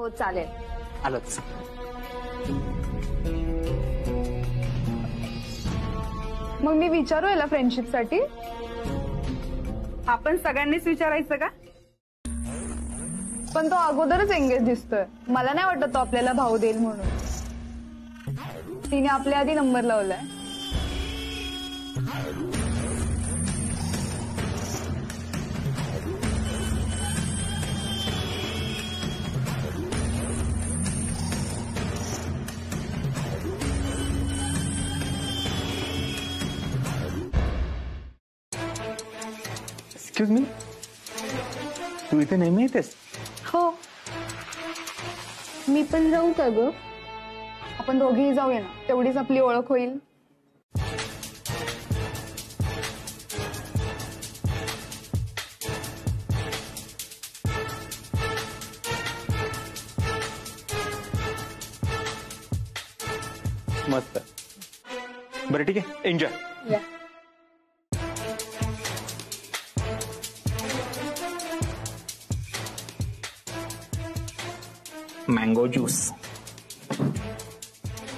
हो चालेल. आलोच. मग मी विचारू याला फ्रेंडशिप साठी? आपण सगळ्यांनीच विचारायचं का? पण तो अगोदरच एंगेज दिसतोय. मला नाही वाटत तो आपल्याला भाव देईल म्हणून. तिने आपल्या आधी नंबर लावलाय. एक्सक्यूज मी, तू इथे नेहमी येतेस? हो. मी पण जाऊ का ग? आपण दोघेही जाऊया ना, तेवढीच आपली ओळख होईल. मस्त. बरं ठीक आहे, एन्जॉय. Mango juice.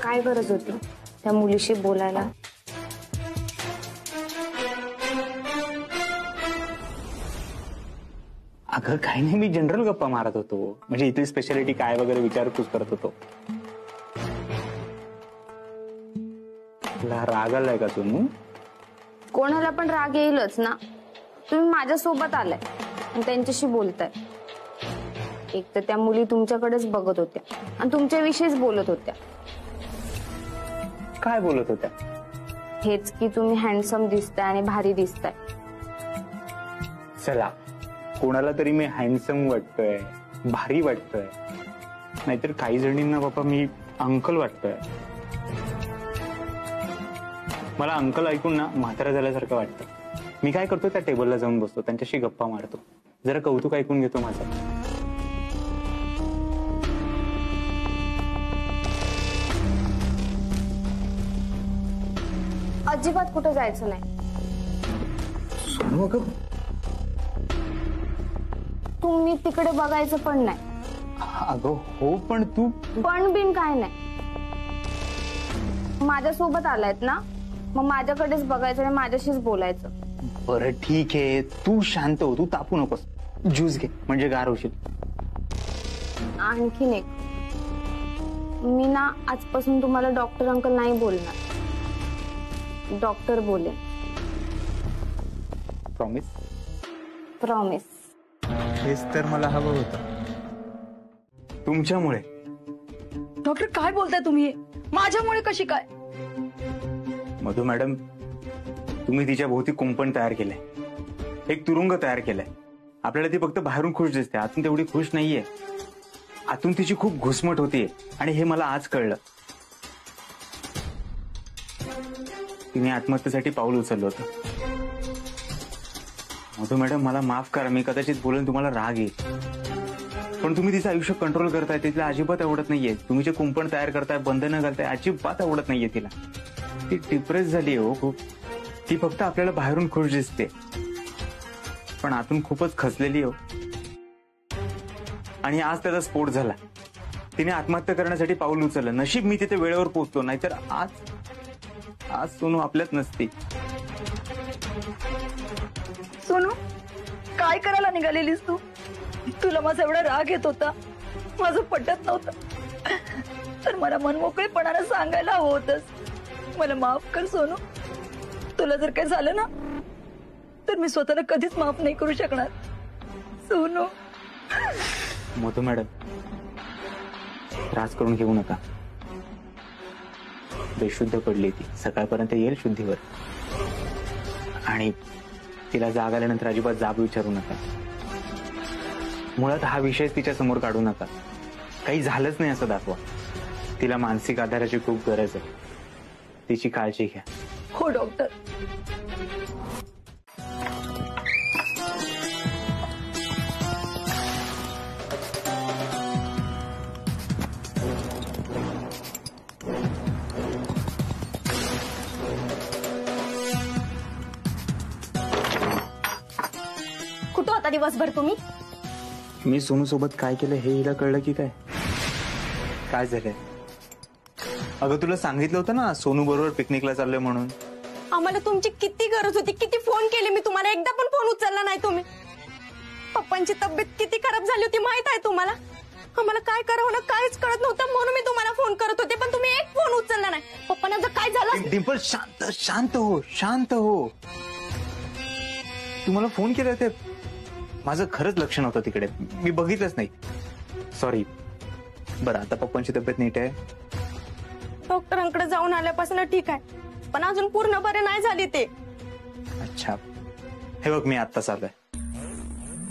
काय गरज होती त्या मुलीशी बोलायला? अगं काही नाही, मी जनरल गप्पा मारत होतो. म्हणजे इथली स्पेशालिटी काय वगैरे विचारपूस करत होतो. तुला राग आलाय का सोनू? कोणाला पण राग येईलच ना. तुम्ही माझ्यासोबत आलाय आणि त्यांच्याशी बोलताय. एक तर त्या मुली तुमच्याकडेच बघत होत्या आणि तुमच्याविषयीच बोलत होत्या. काय बोलत होत्या? हेच की तुम्ही हँडसम दिसताय आणि भारी दिसताय. चला, कोणाला तरी मी हँडसम वाटतोय, भारी वाटतोय, नाहीतर काही जणींना बाबा मी अंकल वाटतोय. मला अंकल ऐकून ना म्हातारा झाल्यासारखं वाटतं. मी काय करतो, त्या टेबलला जाऊन बसतो, त्यांच्याशी गप्पा मारतो, जरा कौतुक ऐकून घेतो माझं. अजिबात कुठे जायचं नाही. सोनू अगं, तुम्ही तिकडे बघायचं पण नाही. अगं हो, पण तू पण बिन काय नाही. माझ्यासोबत आलायत ना, मग माझ्याकडेच बघायचं आणि माझ्याशीच बोलायचं. बरं ठीक आहे, तू शांत हो, तू तापू नकोस. ज्यूस घे म्हणजे गार होशील. आणखीन एक, मी ना आजपासून तुम्हाला डॉक्टर अंकल नाही बोलणार, डॉक्टर बोले. प्रॉमिस? प्रॉमिस. हेच तर मला हवं होतं. तुमच्यामुळे. डॉक्टर काय बोलताय तुम्ही? माझ्यामुळे कशी काय? मधु मॅडम, तुम्ही तिच्या भोवती कुंपण तयार केलंय, एक तुरुंग तयार केलाय. आपल्याला ती फक्त बाहेरून खुश दिसते, आतून तेवढी खुश नाहीये. आतून तिची खूप घुसमट होतीये आणि हे मला आज कळलं. तिने आत्महत्येसाठी पाऊल उचललं होतं. मधु मॅडम, मला माफ करा, मी कदाचित बोलून तुम्हाला राग येईल, पण तुम्ही तिचं आयुष्य कंट्रोल करताय, तिला अजिबात आवडत नाहीये. तुम्ही जे कुंपण तयार करताय, बंधनं घालताय, अजिबात आवडत नाहीये तिला. ती डिप्रेस झाली हो खूप. ती फक्त आपल्याला बाहेरून खुश दिसते, पण आतून खूपच खचलेली हो. आणि आज त्याचा स्फोट झाला. तिने आत्महत्या करण्यासाठी पाऊल उचललं. नशीब मी तिथे वेळेवर पोहोचलो, नाहीतर आज सोनू आपल्यात नसती. सोनू, काय करायला निघालेलीस तू? तुला माझा एवढा राग येत होता, माझं पटत नव्हतं, तर मला मनमोकळेपणानं सांगायला हवं होतंस. मला माफ कर सोनू. तुला जर काय झालं ना, तर मी स्वतःला कधीच माफ नाही करू शकणार. सोनू. मधु मॅडम, त्रास करून घेऊ नका. बेशुद्ध पडली ती, सकाळपर्यंत येईल शुद्धीवर. आणि तिला जाग आल्यानंतर अजिबात जाब विचारू नका. मुळात हा विषय तिच्या समोर काढू नका. काही झालंच नाही असं दाखवा. तिला मानसिक आधाराची खूप गरज आहे. तिची काळजी घ्या. हो डॉक्टर. कुठं होता दिवसभर तुम्ही? मी सोनू सोबत काय केलं हे हिला कळलं की काय? काय झालंय? अगं तुला सांगितलं होतं ना सोनू बरोबर पिकनिकला चाललोय म्हणून. आम्हाला तुमची किती गरज होती, किती फोन केले मी तुम्हाला, एकदा पण फोन उचलला नाही तुम्ही. पप्पांची तब्येत किती खराब झाली होती माहित आहे तुम्हाला. आम्हाला काय करावं ना काहीच कळत नव्हतं, म्हणून मी तुम्हाला फोन करत होते, पण तुम्ही एक फोन उचलला नाही. पप्पांना जर काय झालं. डिंपल शांत शांत हो, शांत हो. तुम्हाला फोन केला ते माझं खरंच लक्ष नव्हतं तिकडे, मी बघितलंच नाही. सॉरी. बरं आता पप्पांची तब्येत नीट आहे? डॉक्टरांकडे जाऊन आल्यापासून ठीक आहे, पण अजून पूर्ण बरे नाही झाली ते. अच्छा. हे बघ मी आत्ता चाललोय,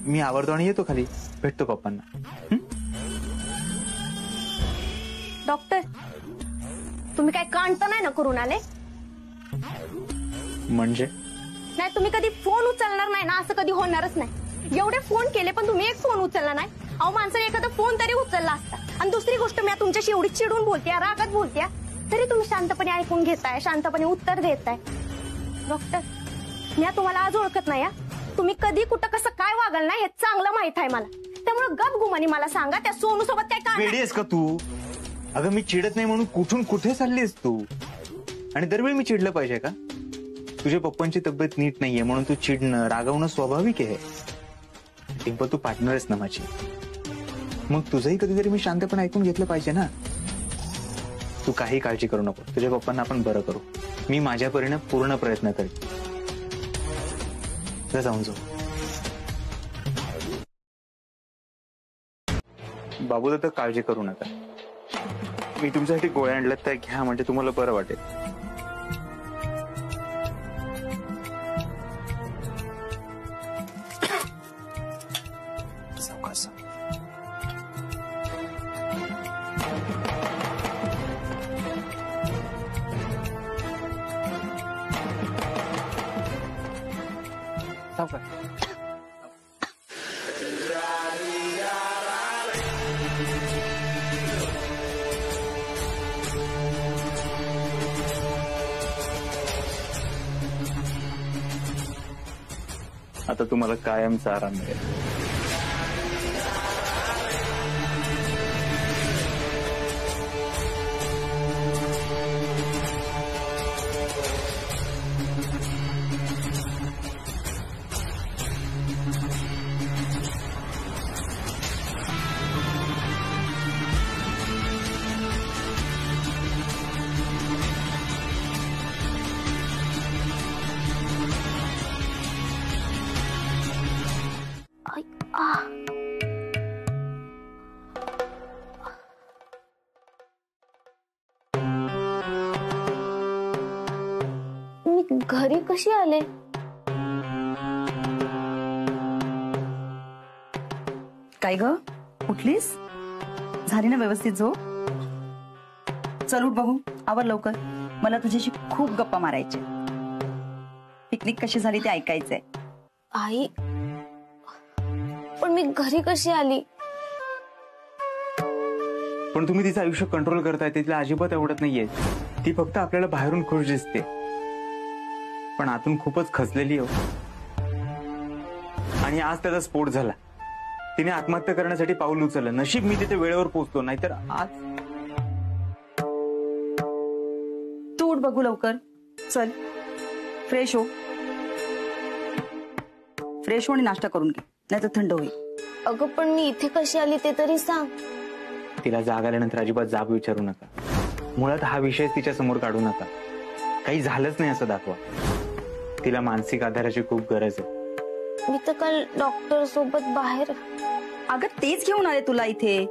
मी आवरतो आणि येतो खाली, भेटतो पप्पांना. डॉक्टर तुम्ही काय कांत नाही ना करून आले? म्हणजे नाही तुम्ही कधी फोन उचलणार नाही ना, असं कधी होणारच नाही. एवढे फोन केले पण तुम्ही एक फोन उचलला नाही. अहो माणसाने एखादा फोन तरी उचलला असता. आणि दुसरी गोष्ट, मी तुमच्याशी एवढी चिडून बोलते, रागात बोलते, तरी तुम्ही शांतपणे ऐकून घेताय, शांतपणे उत्तर देताय. डॉक्टर मी तुम्हाला आज ओळखत नाही. तुम्ही कधी कुठं कसं काय वागाल ना हे चांगलं माहित आहे मला. त्यामुळे गप गुमानी मला सांगा, त्या सोनू सोबत काय काम? वेडी आहेस का तू? अगं मी चिडत नाही म्हणून कुठून कुठे चाललीस तू? आणि दरवेळी मी चिडलं पाहिजे का? तुझ्या पप्पांची तब्येत नीट नाहीये म्हणून तू चिडणं रागवणं स्वाभाविक आहे. डिंपल तू पार्टनर आहेस ना माझी, मग तुझंही कधीतरी मी शांतपणे ऐकून घेतलं पाहिजे ना. तू काही काळजी करू नको, तुझ्या पप्पांना आपण बरं करू. मी माझ्या परीने पूर्ण प्रयत्न करेन. जाऊन जाऊ. बाबू तर काळजी करू नका, मी तुमच्यासाठी गोळ्या आणल्यात त्या घ्या, म्हणजे तुम्हाला बरं वाटेल. सावकाश. सावकाश. आता तुम्हाला कायमचा आराम मिळेल. मी घरी कशी आले? काय ग, उठलीस? झाली ना व्यवस्थित झोप? चल उठ बघू, आवर लवकर, मला तुझ्याशी खूप गप्पा मारायचे. पिकनिक कशी झाली ते ऐकायचंय. आई पण मी घरी कशी आली? पण तुम्ही तिचं आयुष्य कंट्रोल करताय, तिला अजिबात आवडत नाहीये. ती फक्त आपल्याला बाहेरून खुश दिसते, पण आतून खूपच खचलेली हो. आणि आज त्याचा स्फोट झाला, तिने आत्महत्या करण्यासाठी पाऊल उचललं. नशीब मी तिथे वेळेवर पोहोचलो, नाहीतर आज. तू उठ बघू लवकर, चल फ्रेश हो. फ्रेश हो आणि नाश्ता करून घे, नाही तर थंड होईल. अगं पण मी इथे कशी आली ते तरी सांग. तिला जाग आल्यानंतर अजिबात जाब विचारू नका. मुळात हा विषय तिच्या समोर काढू नका. काही झालंच नाही असं दाखवा. तिला मानसिक आधाराची खूप गरज आहे. मी तर काल डॉक्टर सोबत बाहेर. अगं तेच घेऊन आले तुला इथे.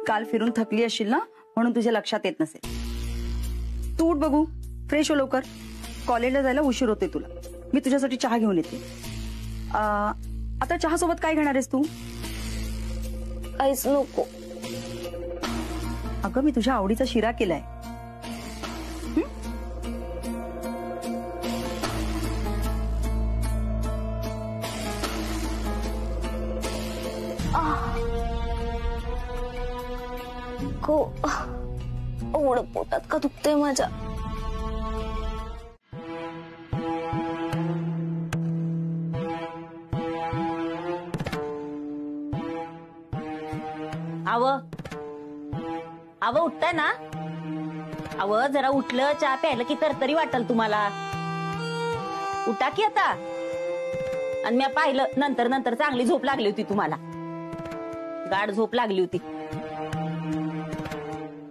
काल फिरून थकली असशील ना, म्हणून तुझ्या लक्षात येत नसेल. तू उठ बघू, फ्रेश हो लवकर, कॉलेजला जायला उशीर होते तुला. मी तुझ्यासाठी चहा घेऊन येते. आता चहा सोबत काय घेणार आहेस तू? काहीच नको. अगं मी तुझ्या आवडीचा शिरा केलाय. एवढं पोटात का दुखतंय माझ्या? अव उठताय ना? अव जरा उठलं चहा प्यायला की तरतरी वाटल तुम्हाला. उठा की आता. आणि मी पाहिलं नंतर नंतर चांगली झोप लागली होती तुम्हाला. गाढ झोप लागली होती.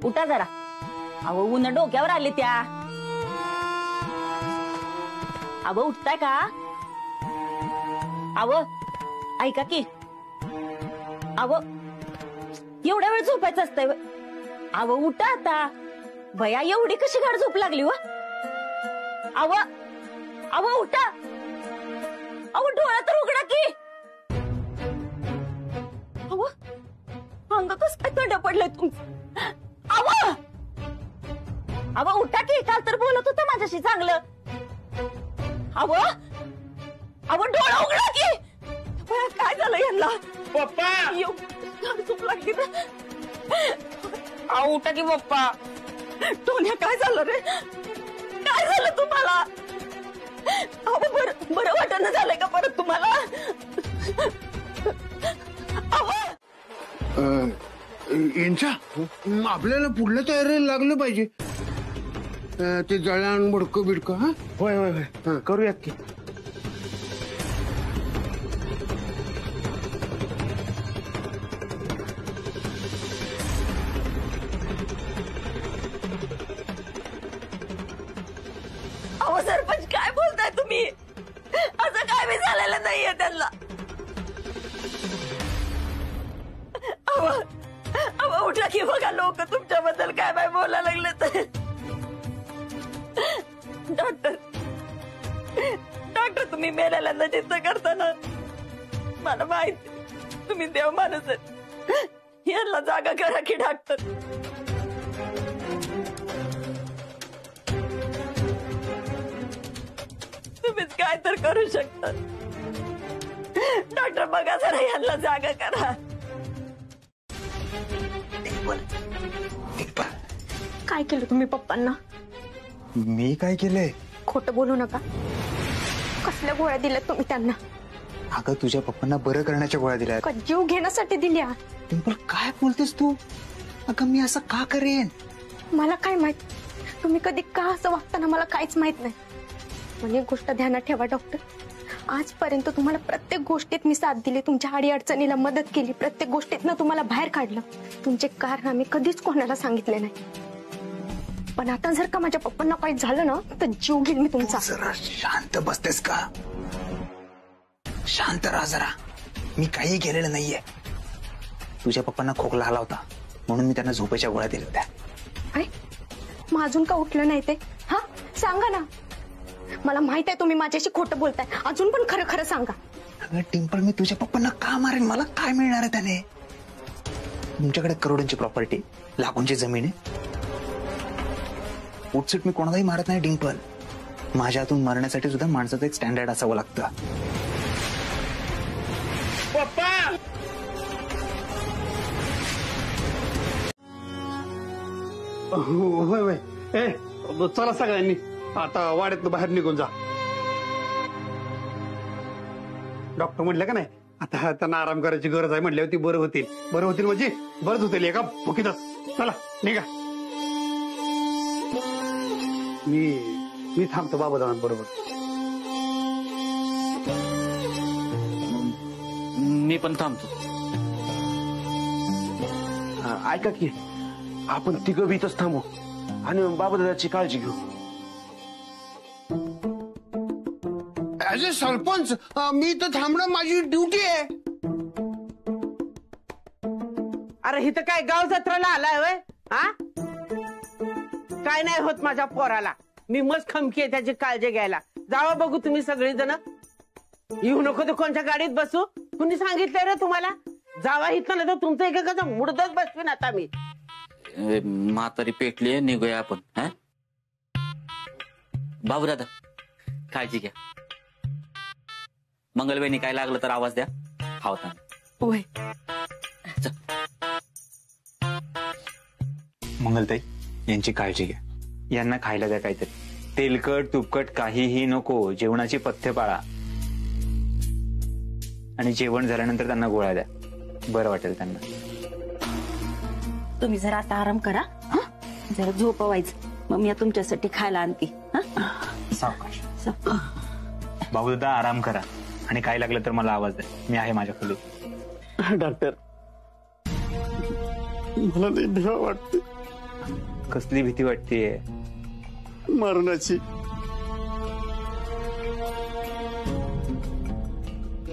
उठा जरा. अव ऊन डोक्यावर आले त्या. अव उठताय का? अव ऐका की. अव एवढ्या वेळ झोपायचं असतंय. अव उठा आता. भया एवढी कशी गाढ झोप लागली व? अव अव उठा. अव डोळा तर उघडा की. अव अंग कस काय थंड पडलंय तुमचं. अव अव उठा की. काल तर बोलत होता माझ्याशी चांगलं. अव अव डोळा उघडा की. भया काय झालं यांना? पप्पा गाढ झोप लागली ना. अहो उठा की पप्पा. टोन्या काय झालं रे? काय झालं तुम्हाला? अहो बरं वाटणं झालंय का परत तुम्हाला? यांच्या आपल्याला पुढल्या तयारीला लागलं पाहिजे. ते जळण बुडकं बिडकं. हा होय होय होय करूयात की. अहो सरपंच काय बोलताय तुम्ही? असं काय बी झालेलं नाहीये त्यांना. अहो उठा की. बघा लोक तुमच्याबद्दल काय बाय बोलायला लागले तर. डॉक्टर तुम्ही मेलेल्यांना चिंता करताना मला माहिती तुम्ही देव माणूस आहे. यांना जागा करा की डॉक्टर. तुम्हीच काय तर करू शकता. डॉक्टर बघा जरा यांना जागा करा. काय केलं तुम्ही पप्पांना? मी काय केलंय? खोटं बोलू नका. कसल्या गोळ्या दिल्यात तुम्ही त्यांना? अगं तुझ्या पप्पांना बरं करण्याच्या गोळ्या दिल्या. का जीव घेण्यासाठी दिल्या? डिंपल काय बोलतेस तू? अगं मी असं का करेन? मला काय माहित. तुम्ही कधी का असं वागताना मला काहीच माहित नाही. पण एक गोष्ट ध्यानात ठेवा डॉक्टर. आजपर्यंत तुम्हाला प्रत्येक गोष्टीत मी साथ दिली. तुमच्या अडी अडचणीला मदत केली. प्रत्येक गोष्टीतनं तुम्हाला बाहेर काढलं. तुमचे कारनामे कधीच कोणाला सांगितले नाही. पण आता जर का माझ्या पप्पांना काही झालं ना तर जीव घेईल मी तुमचा. जरा शांत बसतेस का? शांत राहा जरा. मी काही केलेलं नाहीये. तुझ्या पप्पांना खोकला आला होता म्हणून मी त्यांना झोपेच्या गोळ्या दिल्या होत्या. अरे मग अजून का उठलं नाही ते? हा सांगा ना. मला माहित आहे तुम्ही माझ्याशी खोटं बोलताय. अजून पण खरं खरं सांगा. अगं टिम्पल मी तुझ्या पप्पांना का मारेन? मला काय मिळणार आहे त्याने? तुमच्याकडे करोडोंची प्रॉपर्टी, लाखोंची जमीन आहे. उठसूट मी कोणालाही मारत नाही डिंपल. माझ्या हातून मारण्यासाठी सुद्धा माणसाचं एक स्टँडर्ड असावं लागतं. पप्पा होय होय. चला सगळ्यांनी आता वाड्यात बाहेर निघून जा. डॉक्टर म्हटलं का नाही आता त्यांना आराम करायची गरज आहे. म्हटल्यावर ती बरं होतील. बरं होतील म्हणजे बरंच होतील एका भुकीतच. चला निघा. मी थांबतो बाबादांबरोबर. मी पण थांबतो. ऐका की आपण तिघं बी इथंच थांबू आणि बाबादादाची काळजी घेऊ. ऍज अ सरपंच मी तर थांबणं माझी ड्युटी आहे. अरे इथं काय गाव जत्रेला आलाय होय? हा काय नाही होत माझ्या पोराला. मी मस्त खमकी आहे त्याची काळजी घ्यायला. जावा बघू तुम्ही सगळेजण. येऊ नको तर कोणत्या गाडीत बसू? कुणी सांगितलंय रे तुम्हाला? जावा इथं नाही तर तुमचं एकेकाचं मुडदच बसवीन आता मी. म्हातारी पेटली निघूया आपण. हा बाबू दादा काळजी घ्या. मंगलबेनी काय लागलं तर आवाज द्या. खावता होय. मंगलताई यांची काळजी घ्या. यांना खायला द्या काहीतरी. तेलकट तुपकट काहीही नको. जेवणाची पथ्य पाळा आणि जेवण झाल्यानंतर त्यांना गोळ्या द्या. बरं वाटेल त्यांना. तुम्ही जरा आता आराम करा हा जरा झोपवायचं मग मी तुमच्यासाठी खायला आणते हा सावकाश भाऊ दादा आराम करा आणि काय लागलं तर मला आवाज द्या मी आहे माझ्या खोलीत. डॉक्टर मला लई भीती वाटते. कसली भीती वाटतेय? मरणाची.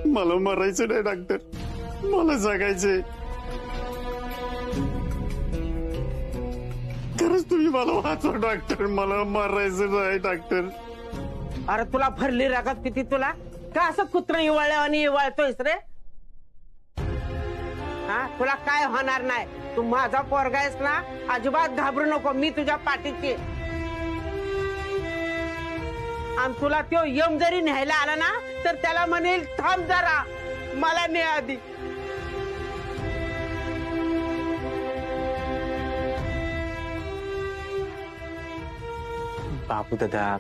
मला मरायचं नाही डॉक्टर, मला जगायचंय. खरंच तुम्ही मला वाचवा डॉक्टर, मला मरायचं नाही डॉक्टर. अरे तुला भरली रागात किती तुला का असं कुत्र इवाळल्या आणि इवाळतोयस रे? हा तुला काय होणार नाही, तू माझा पोरगा आहेस ना, अजिबात घाबरू नको, मी तुझ्या पाठीची. आणि तुला तो यम जरी न्यायला आला ना तर त्याला म्हणेल थांब जरा, मला ने आधी. बापू दादा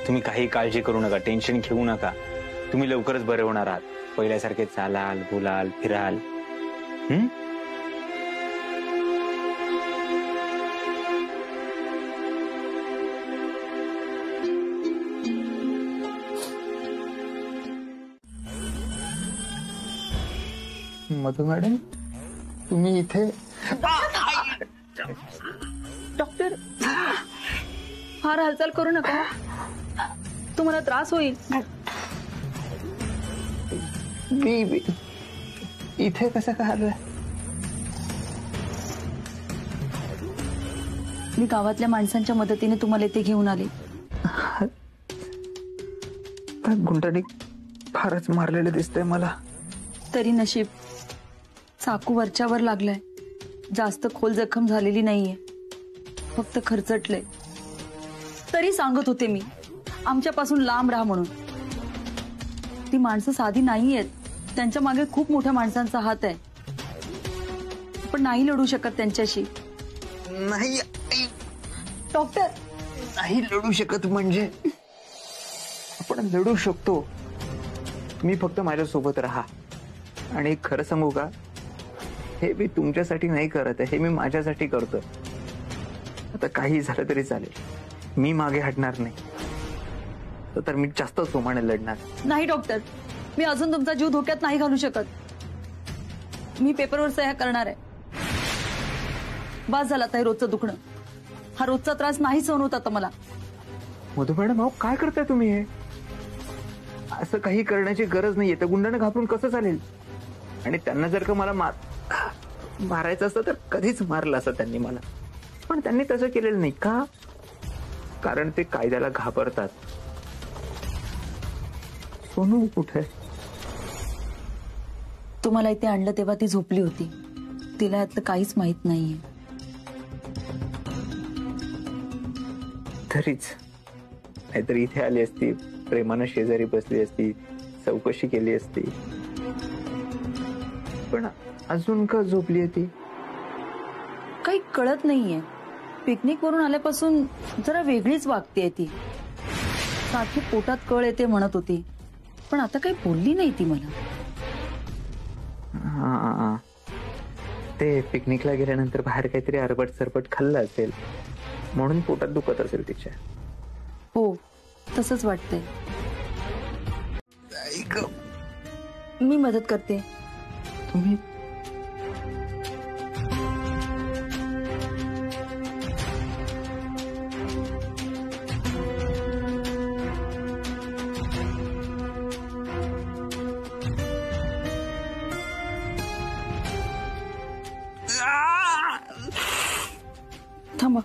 तुम्ही काही काळजी करू नका, टेन्शन घेऊ नका. तुम्ही लवकरच बरे होणार आहात. पहिल्यासारखे चालाल, बोलाल, फिराल. मधु मॅडम तुम्ही इथे? डॉक्टर फार हालचाल करू नका, तुम्हाला त्रास होईल. मी इथे कसं काय आलोय? मी गावातल्या माणसांच्या मदतीने तुम्हाला इथे घेऊन आले. त्या गुंडाने फारच मारलेलं दिसतंय मला. तरी नशीब चाकू वरच्यावर लागलाय, जास्त खोल जखम झालेली नाहीये, फक्त खरचटलंय. तरी सांगत होते मी आमच्यापासून लांब राहा म्हणून. ती माणसं साधी नाहीयेत, त्यांच्या मागे खूप मोठ्या माणसांचा हात आहे. पण नाही लढू शकत त्यांच्याशी. नाही डॉक्टर नाही लढू शकत म्हणजे? आपण लढू शकतो. तुम्ही फक्त माझ्या सोबत राहा. आणि खरं सांगू का, हे मी तुमच्यासाठी नाही करत आहे, हे मी माझ्यासाठी करतोय. आता काही झालं तरी चालेल, मी मागे हटणार नाही. तर मी जास्त सोमाने लढणार नाही. डॉक्टर मी अजून तुमचा जीव धोक्यात नाही घालू शकत. मी पेपरवर सह्या करणार आहे. बस झाला आता हे रोजचं दुखणं. हा रोजचा त्रास नाही सहन होत आता मला. मधु मॅडम अहो काय करताय तुम्ही? हे असं काही करण्याची गरज नाहीये. त्या गुंडाने घाबरून कसं चालेल? आणि त्यांना जर का मला मारायचं असतं तर कधीच मारलं असतं त्यांनी मला. पण त्यांनी तसं केलेलं नाही. का? कारण ते कायद्याला घाबरतात. सोनू कुठे? तुम्हाला इथे आणलं तेव्हा ती झोपली होती. तिला यातलं काहीच माहित नाहीये. तरीच नाहीतर इथे आली असती, प्रेमानं शेजारी बसली असती, चौकशी केली असती. पण अजून का झोपली ती? काही कळत नाहीये. पिकनिक वरून आल्यापासून जरा वेगळीच वागतेय ती. सारखी पोटात कळ येते म्हणत होती, पण आता काही बोलली नाही ती मला. ते पिकनिकला गेल्यानंतर बाहेर काहीतरी अरबट सरबट खाल्लं असेल म्हणून पोटात दुखत असेल तिच्या. हो तसंच वाटतंय. मी मदत करते. तुम्ही थांबा.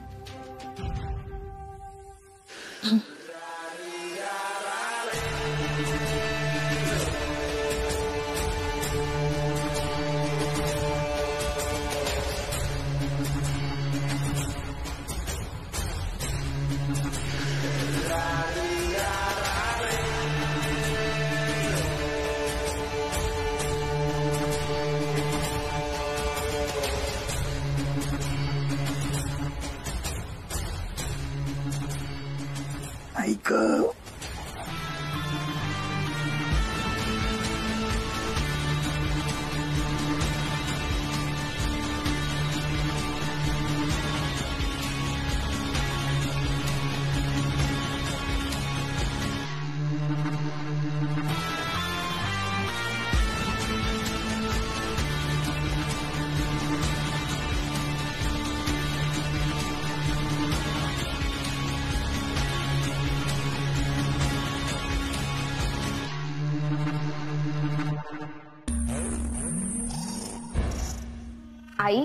आई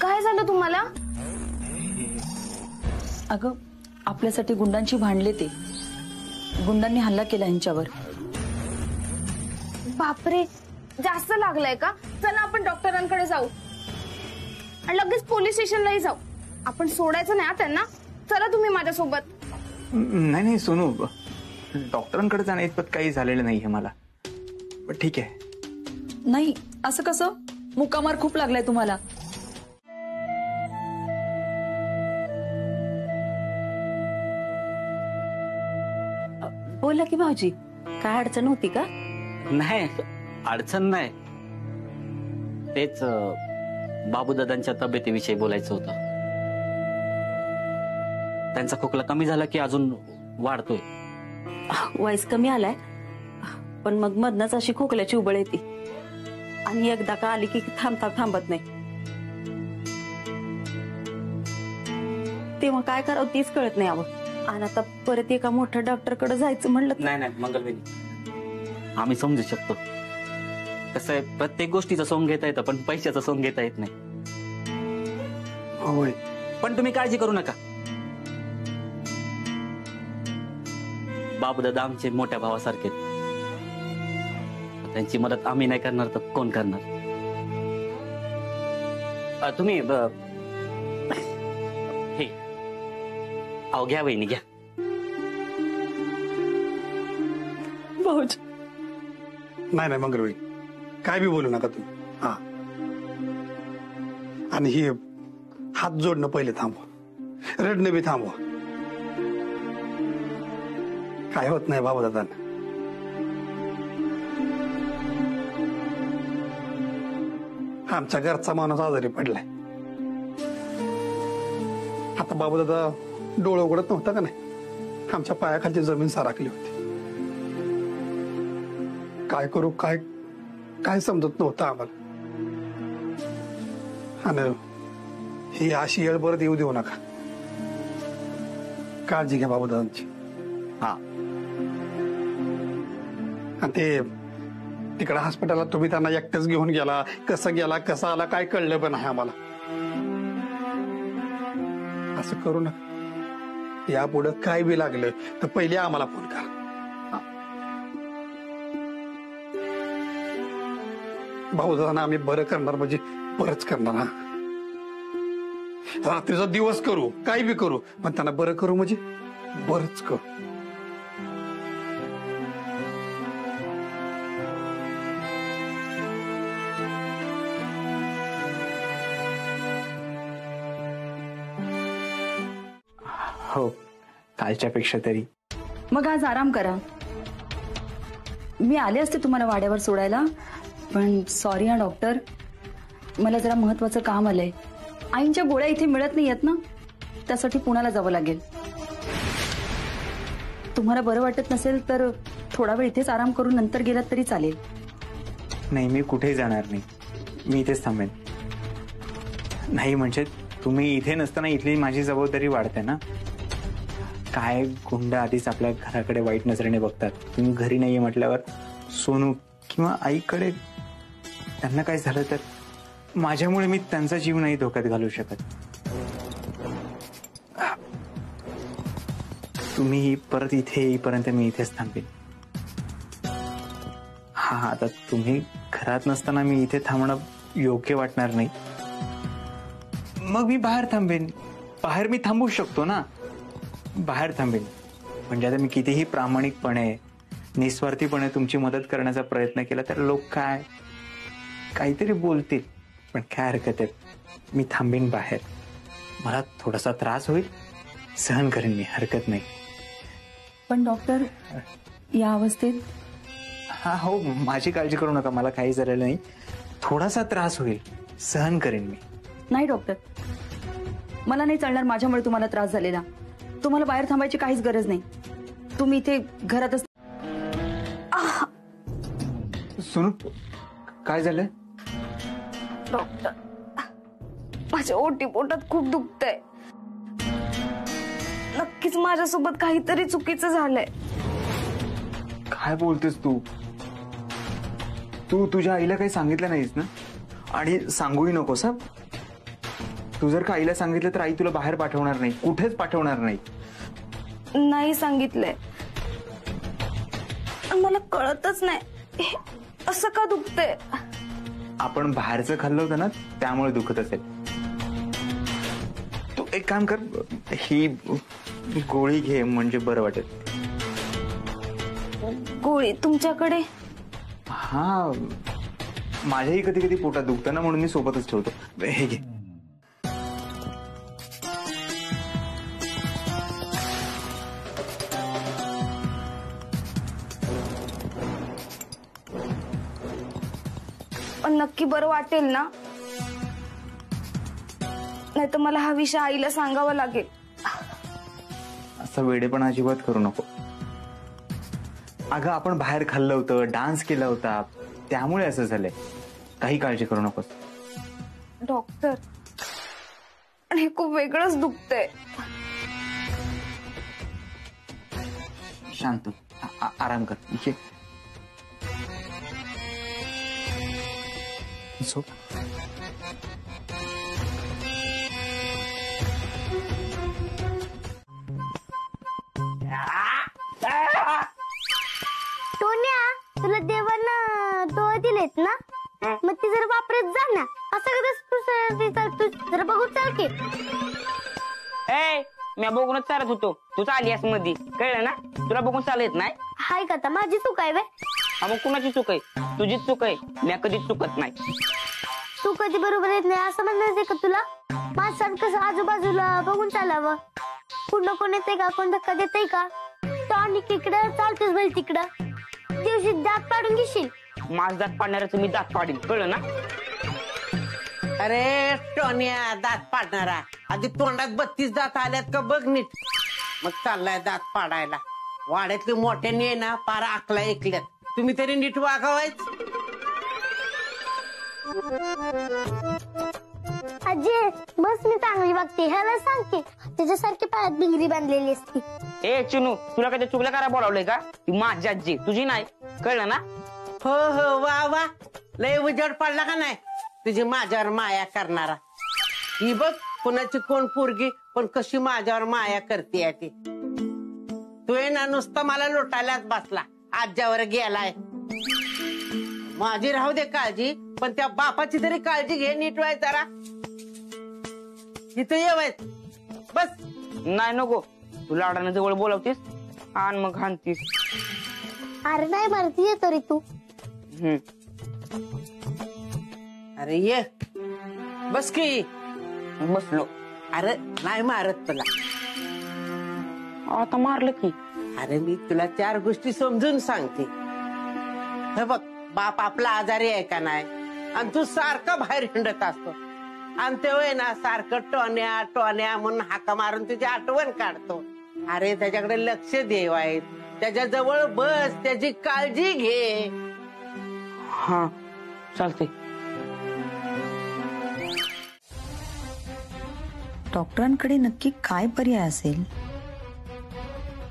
काय झालं तुम्हाला? अगं आपल्यासाठी गुंडांची भांडले ते, गुंडांनी हल्ला केला यांच्यावर. बापरे, जास्त लागलंय का? चला आपण डॉक्टरांकडे जाऊ आणि लगेच पोलीस स्टेशनलाही जाऊ. आपण सोडायचं नाही त्यांना. चला तुम्ही माझ्यासोबत. नाही नाही सोनू, डॉक्टरांकडे जाण्या इतपत काही झालेलं नाहीये मला. पण ठीक आहे. नाही असं कसं? मुक्कामार खूप लागलाय तुम्हाला. बोला की भाऊजी, काय अडचण होती का? नाही अडचण नाही, तेच बाबूदादांच्या तब्येतीविषयी बोलायचं होतं. त्यांचा खोकला कमी झाला की अजून वाढतोय? वयस कमी आलाय, पण मग मधनच अशी खोकल्याची उबळ येते आणि एकदा का आली की थांबत नाही. तेव्हा काय करावं तीच कळत नाही. आणि आता परत एका मोठ्या डॉक्टरकडे जायचं म्हणलं. नाही नाही मंगलवेणी, आम्ही समजू शकतो. कसं आहे, प्रत्येक गोष्टीचा सोंग घेता येतं पण पैशाचा सोंग घेता येत नाही. होय, पण तुम्ही काळजी करू नका. बाबूदादा आमचे मोठ्या भावासारखे, त्यांची मदत आम्ही नाही करणार तर कोण करणार? तुम्ही हे अहो घ्या वहिनी घ्या. भाऊजी नाही नाही मंगलबाई, काय बी बोलू नका तुम्ही. हा, आणि हे हात जोडणं पहिले थांबवा, रडणं बी थांबवा. काय होत नाही बाबूदादांना. आमच्या घरचा माणूस आजारी पडलाय. आता बाबूदादा डोळं उघडत नव्हता का नाही, आमच्या पायाखालची जमीन साराकली होती. काय करू काय काय समजत नव्हतं आम्हाला. आणि ही अशी येळ परत येऊ देऊ नका. काळजी घ्या बाबूदादांची. हा, आणि ते तिकडे हॉस्पिटलला तुम्ही त्यांना एकटेच घेऊन गेला, कसं गेला कसं आला काय कळलं पण नाही आम्हाला. असं करू नका. यापुढे काय बी लागलं तर पहिले आम्हाला फोन करा. भाऊदादांना आम्ही बरं करणार म्हणजे बरंच करणार. हा, रात्रीचा दिवस करू, काय बी करू, पण त्यांना बरं करू म्हणजे बरंच करू. हो, कालच्या पेक्षा तरी. मग आज आराम करा. मी आले असते तुम्हाला वाड्यावर सोडायला, पण सॉरी हा डॉक्टर, मला जरा महत्वाचं काम आलंय. आईंच्या गोळ्या इथे मिळत नाहीयेत ना, त्यासाठी पुण्याला जावं लागेल. तुम्हाला बरं वाटत नसेल तर थोडा वेळ इथेच आराम करून नंतर गेलात तरी चालेल. नाही, मी कुठेही जाणार नाही, मी इथेच थांबेन. नाही म्हणजे तुम्ही इथे नसताना इथली माझी जबाबदारी वाढते ना. काय गुंड आधीच आपल्या घराकडे वाईट नजरेने बघतात. तुम्ही घरी नाहीये म्हटल्यावर सोनू किंवा आईकडे त्यांना काय झालं तर माझ्यामुळे मी त्यांचा जीव नाही धोक्यात घालू शकत. तुम्ही परत इथे येईपर्यंत मी इथेच थांबेन. हा, आता तुम्ही घरात नसताना मी इथे थांबणं योग्य वाटणार नाही. मग मी बाहेर थांबेन. बाहेर मी थांबू शकतो ना, बाहेर थांबेन. म्हणजे आता मी कितीही प्रामाणिकपणे निस्वार्थीपणे तुमची मदत करण्याचा प्रयत्न केला तर लोक काय काहीतरी बोलतील, पण काय हरकत आहे, मी थांबेन बाहेर. मला थोडासा त्रास होईल, सहन करेन मी, हरकत नाही. पण डॉक्टर या अवस्थेत. हा हो, माझी काळजी करू नका, मला काही झालेलं नाही. थोडासा त्रास होईल, सहन करेन मी. नाही डॉक्टर, मला नाही चालणार माझ्यामुळे तुम्हाला त्रास झालेला. तुम्हाला बाहेर थांबायची काहीच गरज नाही. तुम्ही इथे घरातच. सोनू, काय झालं? डॉक्टर, माझ्या ओटीपोटात खूप दुखतंय. नक्कीच माझ्यासोबत काहीतरी चुकीचं झालंय. काय बोलतेस तू? तू तुझ्या आईला काही सांगितलं नाहीस ना? आणि सांगूही नकोस हा. तू जर का आईला सांगितलं तर आई तुला बाहेर पाठवणार नाही, कुठेच पाठवणार नाही. नाही सांगितलंय. मला कळतच नाही हे असं का दुखतंय. आपण बाहेरचं खाल्लं होतं ना, त्यामुळे दुखत असेल. तू एक काम कर, ही गोळी घे म्हणजे बरं वाटेल. गोळी तुमच्याकडे? हा, माझ्याही कधी कधी पोटात दुखतं ना, म्हणून मी सोबतच ठेवतो. हे घे. पण नक्की बरं वाटेल ना? नाही तर मला हा विषय आईला सांगावा लागेल. असं वेडेपणा अजिबात करू नको. अगं आपण बाहेर खाल्लं होतं, डान्स केला होता, त्यामुळे असं झालंय. काही काळजी करू नकोस. डॉक्टर, हे खूप वेगळंच दुखतंय. शांत आराम कर. इथे झोप. टोन्या, तुला देवानं डोळे दिलेत ना, मग ती जरा वापरत जा ना. असं तू जरा बघून चाल की. ए, मी बघूनच चालत होतो, तू चाललीस मधी, कळलं ना? तुला बघून चालत नाही. हाय का आता माझी चूक आहे वे? मग कुणाची चूक आहे? तुझीच चूक आहे. मी कधीच चुकत नाही. तू कधी बरोबर येत नाही असं म्हणायचंय का तुला? माणसानं कसं आजूबाजूला बघून चालावं. कुठं कोण येते का, कोण धक्का देते का? टॉनिक इकडं चालतोच बैल तिकडं. दिवशी दात पाडून घेशील. माझ दात पाडणाऱ्याचं मी दात पाडीन, कळलं ना? अरे टोन्या, दात पाडणारा, आधी तोंडात 32 दात आल्यात का बघ नीट. मग चाललाय दात पाडायला. वाड्यातले मोठ्यांनी आहे ना पार आकला ऐकल्यात. तुम्ही तरी नीट वागावायच. आजी बस मी चांगली वागते, ह्याला सांग की त्याच्यासारखी पायात भिंगरी बांधलेली असती. ए चिनू, तुला काय चुकलं करा बोलावलंय का? ती माझी आजी, तुझी नाही, कळलं ना? हो हो, वा वा, लय उजड पडला का नाही तुझी माझ्यावर माया करणारा. ही बघ कुणाची कोण पोरगी पण कशी माझ्यावर माया करते ती. तू आहे ना नुसतं मला लोटायलाच बसला, आज्यावर गेलाय. माझी राहू दे काळजी, पण त्या बापाची तरी काळजी घे नीट व्हाय जरा. इथं येवाय बस. नाही नको, तू लाडाने जवळ बोलावतीस आणि मग हाणतीस. अरे नाही मारती येतो रे तू. अरे ये बस की. बसलो. अरे नाही मारत तुला. आता मारलं की. अरे मी तुला 4 गोष्टी समजून सांगते. हे बघ, बाप आपला आजारी आहे का नाही, आणि तू सारखा बाहेर हिंडत असतो, आणि तेव्हा ना सारखं टोन्या टोन्या म्हणून हाका मारून तुझी आठवण काढतो. अरे त्याच्याकडे लक्ष देवाय, त्याच्या जवळ बस, त्याची काळजी घे. हा चालते. डॉक्टरांकडे नक्की काय पर्याय असेल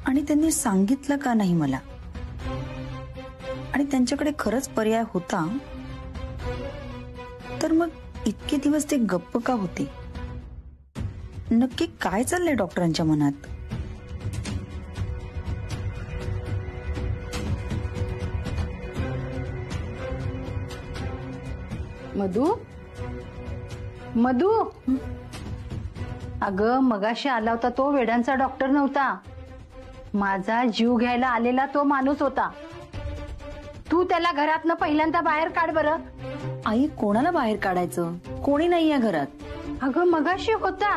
आणि त्यांनी सांगितलं का नाही मला, आणि त्यांच्याकडे खरंच पर्याय होता तर मग इतके दिवस ते गप्प का होते? नक्की काय चाललंय डॉक्टरांच्या मनात? मधू, मधू, अगं मगाशी आला होता तो वेड्यांचा डॉक्टर नव्हता, माझा जीव घ्यायला आलेला तो माणूस होता. तू त्याला घरातनं पहिल्यांदा बाहेर काढ बरं. आई कोणाला बाहेर काढायचं? कोणी नाहीये घरात. अगं मगाशी होता,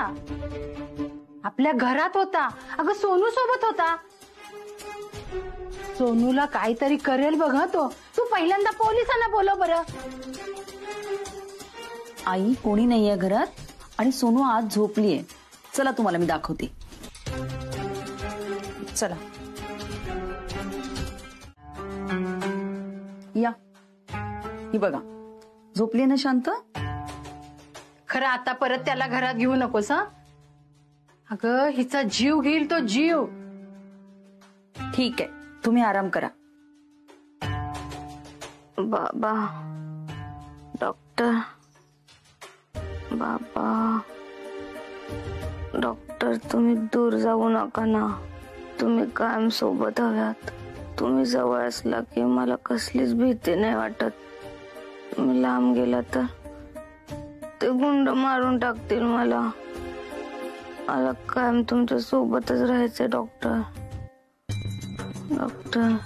आपल्या घरात होता. अगं सोनू सोबत होता. सोनूला काहीतरी करेल बघ तो. तू पहिल्यांदा पोलिसांना बोलव बरं. आई कोणी नाहीये घरात, आणि सोनू आज झोपलीये. चला तुम्हाला मी दाखवते. चला या. ही बघा झोपली ना शांत. खरं आता परत त्याला घरात घेऊ नकोस हा. अगं हिचा जीव घेईल तो जीव. ठीक आहे, तुम्ही आराम करा. बाबा डॉक्टर, बाबा डॉक्टर, तुम्ही दूर जाऊ नका ना. तुम्ही कायम सोबत हव्यात. तुम्ही जवळ असला की मला कसलीच भीती नाही वाटत. तुम्ही लांब गेला तर ते गुंड मारून टाकतील मला. मला कायम तुमच्या सोबतच राहायचंय डॉक्टर. डॉक्टर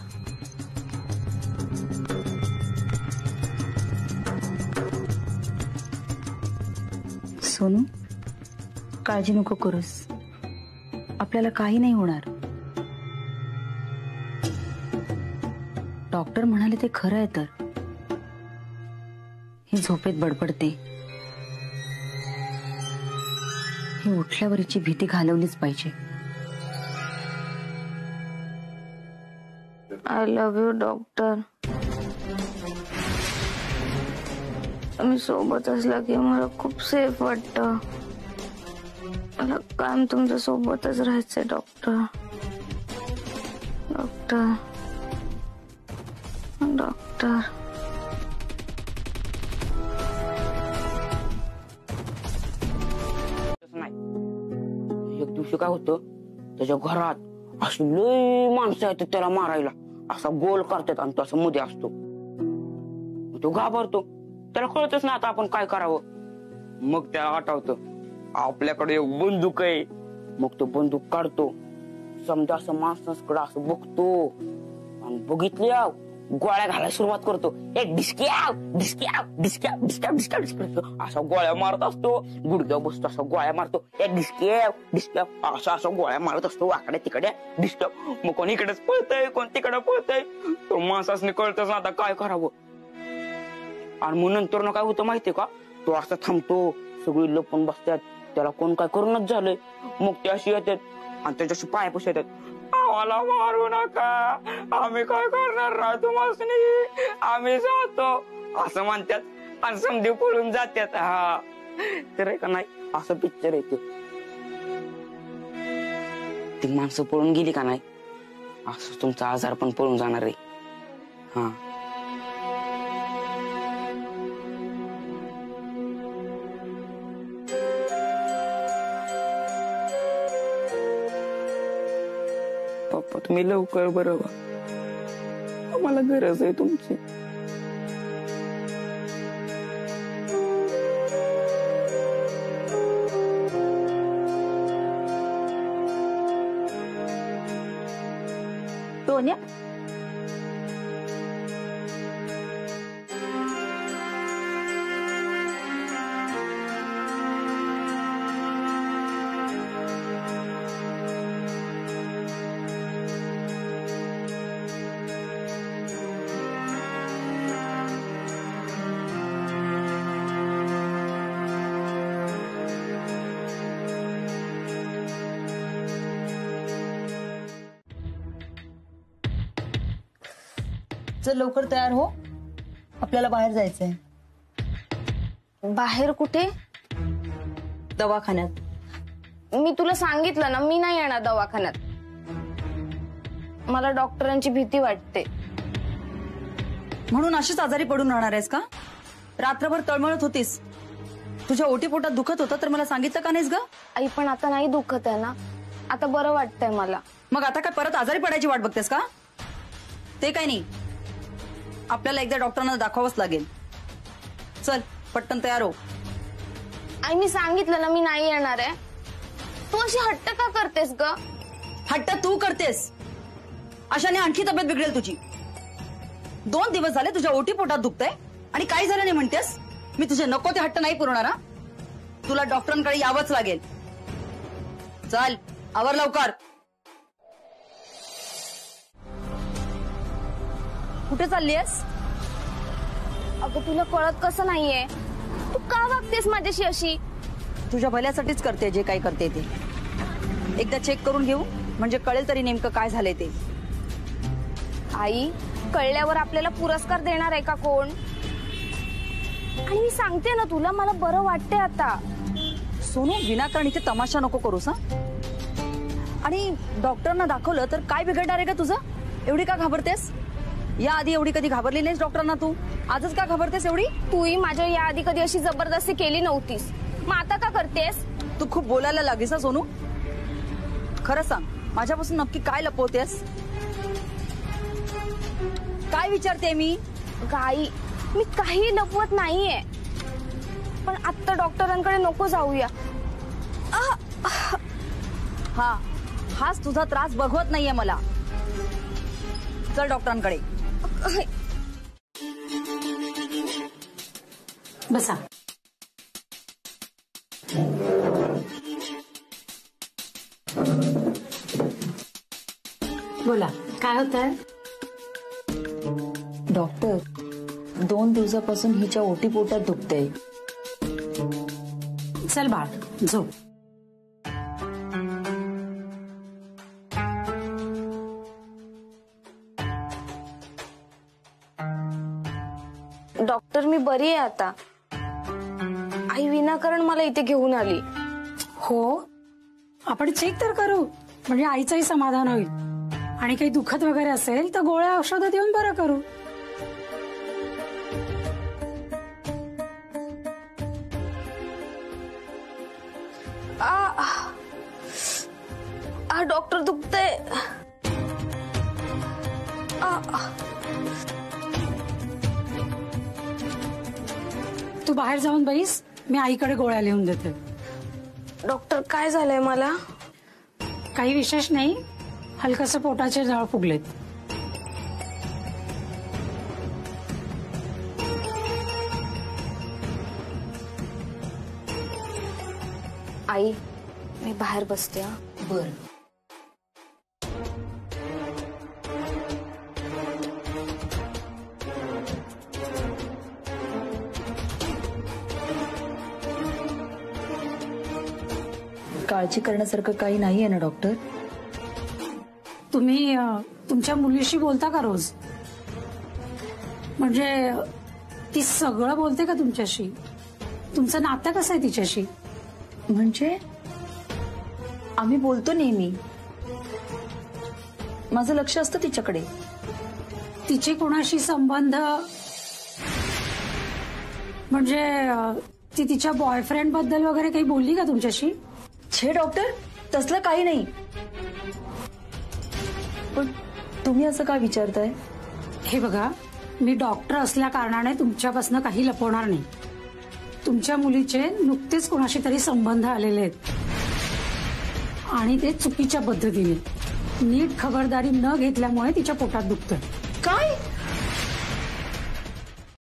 सोनू, काळजी नको करूस. आपल्याला काही नाही होणार. डॉक्टर म्हणाले ते खरं आहे. तर ही झोपेत बडबडते. ही उठल्यावर हिची भीती घालवलीच पाहिजे. I love you doctor. तुम्ही सोबत असला की मला खूप सेफ वाटतं. मला कायम तुमच्या सोबतच राहायचंय डॉक्टर. डॉक्टर डॉक्टर एक दिवशी काय होतं, त्याच्या घरात अशी लई माणसं आहेत त्याला मारायला. असा गोल करतात आणि तो असा मध्ये असतो. तो घाबरतो. त्याला कळतच ना आता आपण काय करावं. मग त्याला आठवतं आपल्याकडे एक बंदूक आहे. मग तो बंदूक काढतो. समजा असं माणसाकडे असं बघतो आणि बघितल्या गोळ्या घालायला सुरुवात करतो. एक डिस्क्याव डिस्क्याव डिस्क्याव डिस्क्याव डिस्क्याव डिस्क्याव असा गोळ्या मारत असतो. गुडघ्यावर बसतो असा गोळ्या मारतो. एक डिस्क्याव डिस्क्याव असा गोळ्या मारत असतो. वाकडे तिकडे डिस्क्याव. मग कोण इकडेच पळतय कोण तिकडे पळतय. तो माणसाने कळतच ना आता काय करावं. आणि मग नंतर ना काय होतं माहितीये का, तो असा थांबतो. सगळी लपून बसतात. त्याला कोण काय करूनच झालंय. मग ते अशी येतात आणि त्याच्याशी पायापाशी येतात. आम्हाला मारू नका, आम्ही काय करणार ना तुम्हाला, आम्ही जातो असं म्हणतात आणि समधी पळून जातात. हा तर आहे का नाही, असं पिक्चर येते. ती माणसं पळून गेली का नाही, असं तुमचा आजार पण पळून जाणार आहे. हा पप्पा तुम्ही लवकर बरं व्हा. आम्हाला गरज आहे तुमची. सोन्या, चल लवकर तयार हो. आपल्याला बाहेर जायचंय. बाहेर कुठे? दवाखान्यात. मी तुला सांगितलं ना, मी नाही येणार दवाखान्यात. मला डॉक्टरांची भीती वाटते. म्हणून अशीच आजारी पडून राहणार आहेस का? रात्रभर तळमळत होतीस. तुझ्या ओटीपोटात दुखत होतं तर मला सांगितलं का नाहीस ग? आई पण आता नाही दुखत आहे ना. आता बरं वाटतंय मला. मग आता काय परत आजारी पडायची वाट बघतेस का? ते काय नाही, आपल्याला एकदा डॉक्टरांना दाखवावंच लागेल. चल पटकन तयार हो. आई मी सांगितलं ना, मी नाही येणार आहे. तू अशी हट्ट का करतेस ग? हट्ट तू करतेस. अशाने आणखी तब्येत बिघडेल तुझी. 2 दिवस झाले तुझ्या ओटीपोटात दुखतंय आणि काही झालं नाही म्हणतेस. मी तुझे नको ते हट्ट नाही पुरवणार. तुला डॉक्टरांकडे यावंच लागेल. चल आवर लवकर. कुठे चाललीयस? अगं तुला कळत कसं नाहीये? तू का वागतेस माझ्याशी अशी? तुझ्या भल्यासाठीच करते जे काही करते ते. एकदा चेक करून घेऊ म्हणजे कळेल तरी नेमकं काय झालंय ते. आई कळल्यावर आपल्याला पुरस्कार देणार आहे का कोण? आणि मी सांगते ना तुला, मला बरं वाटतंय आता. सोनू विनाकारण इथे तमाशा नको करूस. आणि डॉक्टरांना दाखवलं तर काय बिघडणार आहे का तुझं? एवढी का घाबरतेस? या आधी एवढी कधी घाबरली नाहीस डॉक्टरांना तू? आजच का घाबरतेस एवढी? तूही माझ्या या आधी कधी अशी जबरदस्ती केली नव्हतीस, मग आता का करतेस? तू खूप बोलायला लागलीस ना सोनू. खरं सांग, माझ्यापासून नक्की काय लपवतेस? काय विचारते मी? गाई, मी काही लपवत नाहीये, पण आता डॉक्टरांकडे नको जाऊया. हा, हाच तुझा त्रास बघवत नाहीये मला. चल डॉक्टरांकडे. बसा. बोला, काय होत आहे? डॉक्टर, 2 दिवसापासून हिच्या ओटी पोटात दुखते. चल बाळ, झोप. डॉक्टर, मी बरी आहे आता. आई विनाकारण मला इथे घेऊन आली. हो, आपण चेक तर करू, म्हणजे आईचंही समाधान होईल. आणि काही दुखत वगैरे असेल तर गोळ्या औषधं देऊन बरं करू. डॉक्टर दुखतंय. तू बाहेर जाऊन बैस, मी आईकडे गोळ्या लिहून देते. डॉक्टर, काय झालंय मला? काही विशेष नाही, हलकसं पोटाचे जळ फुगलेत. आई, मी बाहेर बसते. बर. काळजी करण्यासारखं काही नाहीये ना डॉक्टर? तुम्ही तुमच्या मुलीशी बोलता का रोज? म्हणजे ती सगळं बोलते का तुमच्याशी? तुमचं नातं कसं आहे तिच्याशी? म्हणजे आम्ही बोलतो नेहमी. माझं लक्ष असतं तिच्याकडे. तिचे कोणाशी संबंध, म्हणजे ती तिच्या बॉयफ्रेंड बद्दल वगैरे काही बोलली का तुमच्याशी? छे डॉक्टर, तसलं काही नाही. पण तुम्ही असं का विचारताय? हे बघा, मी डॉक्टर असल्या कारणाने तुमच्यापासून काही लपवणार नाही. तुमच्या मुलीचे नुकतेच कोणाशी तरी संबंध आलेले आहेत आणि ते चुकीच्या पद्धतीने. नीट खबरदारी न घेतल्यामुळे तिच्या पोटात दुखतंय. काय?